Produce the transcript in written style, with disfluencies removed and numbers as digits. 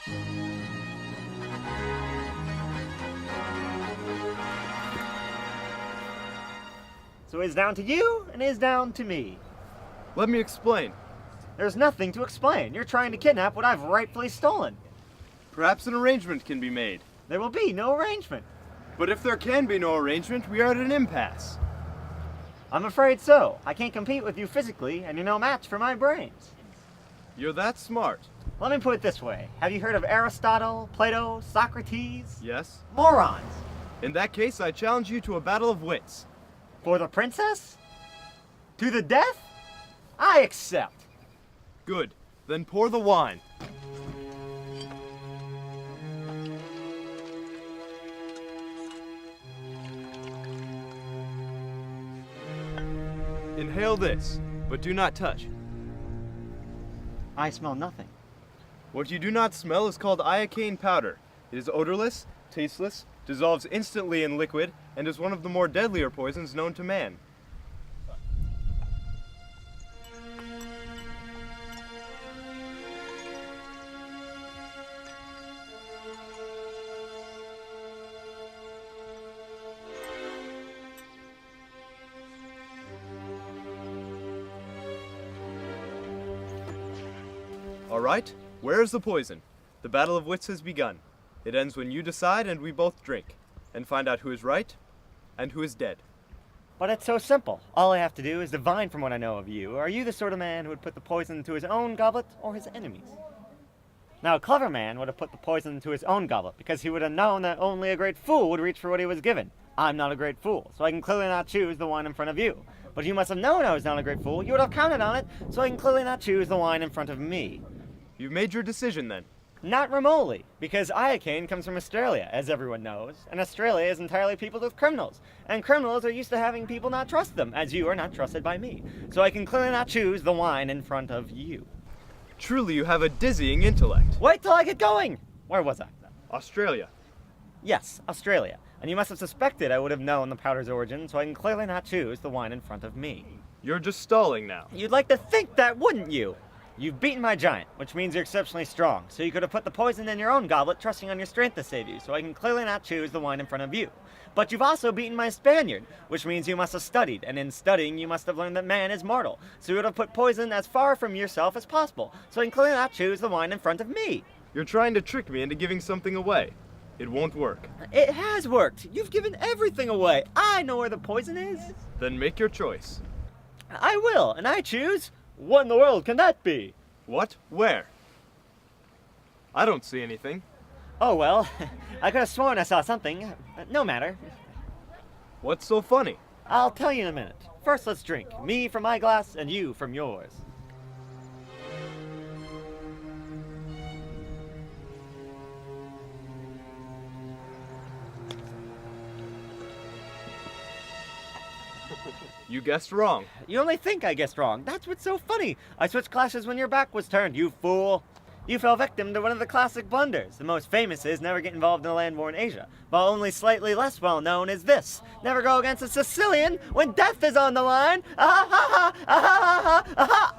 So it's down to you, and it's down to me. Let me explain. There's nothing to explain. You're trying to kidnap what I've rightfully stolen. Perhaps an arrangement can be made. There will be no arrangement. But if there can be no arrangement, we are at an impasse. I'm afraid so. I can't compete with you physically, and you're no match for my brains. You're that smart. Let me put it this way. Have you heard of Aristotle, Plato, Socrates? Yes? Morons! In that case, I challenge you to a battle of wits. For the princess? To the death? I accept. Good. Then pour the wine. Inhale this, but do not touch. I smell nothing. What you do not smell is called iocane powder. It is odorless, tasteless, dissolves instantly in liquid, and is one of the more deadlier poisons known to man. All right, where is the poison? The battle of wits has begun. It ends when you decide and we both drink, and find out who is right and who is dead. But it's so simple. All I have to do is divine from what I know of you. Are you the sort of man who would put the poison into his own goblet or his enemy's? Now, a clever man would have put the poison into his own goblet because he would have known that only a great fool would reach for what he was given. I'm not a great fool, so I can clearly not choose the wine in front of you. But you must have known I was not a great fool. You would have counted on it, so I can clearly not choose the wine in front of me. You've made your decision then. Not remotely, because iocane comes from Australia, as everyone knows, and Australia is entirely peopled with criminals, and criminals are used to having people not trust them, as you are not trusted by me. So I can clearly not choose the wine in front of you. Truly, you have a dizzying intellect. Wait till I get going! Where was I? Australia. Yes, Australia. And you must have suspected I would have known the powder's origin, so I can clearly not choose the wine in front of me. You're just stalling now. You'd like to think that, wouldn't you? You've beaten my giant, which means you're exceptionally strong, so you could have put the poison in your own goblet, trusting on your strength to save you, so I can clearly not choose the wine in front of you. But you've also beaten my Spaniard, which means you must have studied, and in studying you must have learned that man is mortal, so you would have put poison as far from yourself as possible, so I can clearly not choose the wine in front of me. You're trying to trick me into giving something away. It won't work. It has worked. You've given everything away. I know where the poison is. Then make your choice. I will, and I choose. What in the world can that be? What? Where? I don't see anything. Oh, well, I could have sworn I saw something. No matter. What's so funny? I'll tell you in a minute. First, let's drink. Me from my glass, and you from yours. You guessed wrong. You only think I guessed wrong. That's what's so funny. I switched classes when your back was turned, you fool. You fell victim to one of the classic blunders. The most famous is never get involved in a land war in Asia, while only slightly less well known is this: never go against a Sicilian when death is on the line. Ah ha ha, ah ha ha, ah ha.